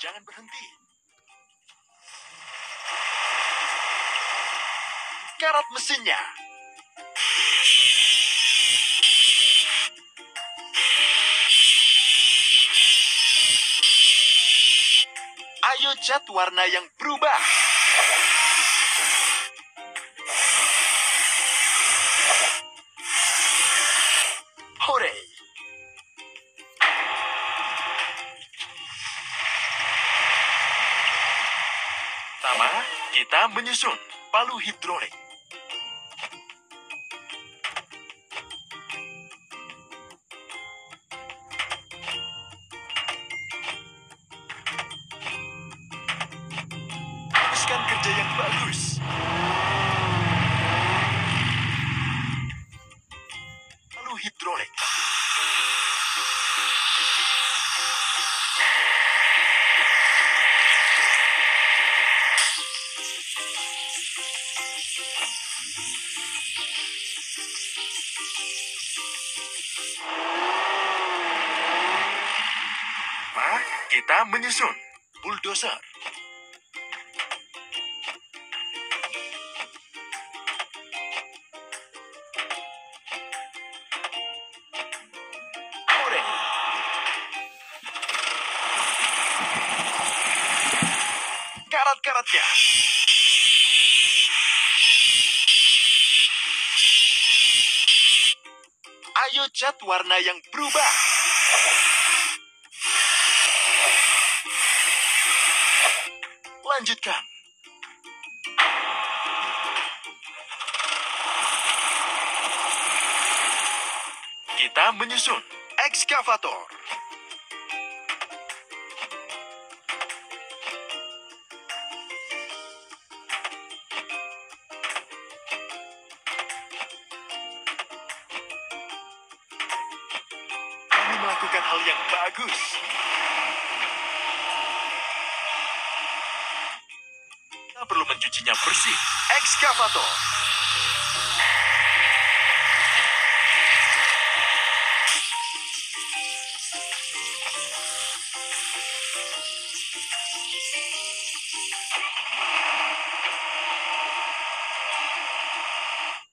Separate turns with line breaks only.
Jangan berhenti. Karat mesinnya. Ayo cat warna yang berubah. Hore. Pertama, kita menyusun palu hidrolik. Teruskan kerja yang bagus. Palu hidrolik. Kita menyusun bulldozer. Hore. Karat-karatnya. Ayo cat warna yang berubah. Lanjutkan. Kita menyusun ekskavator. Kami melakukan hal yang bagus. Kita perlu mencucinya bersih. Ekskavator.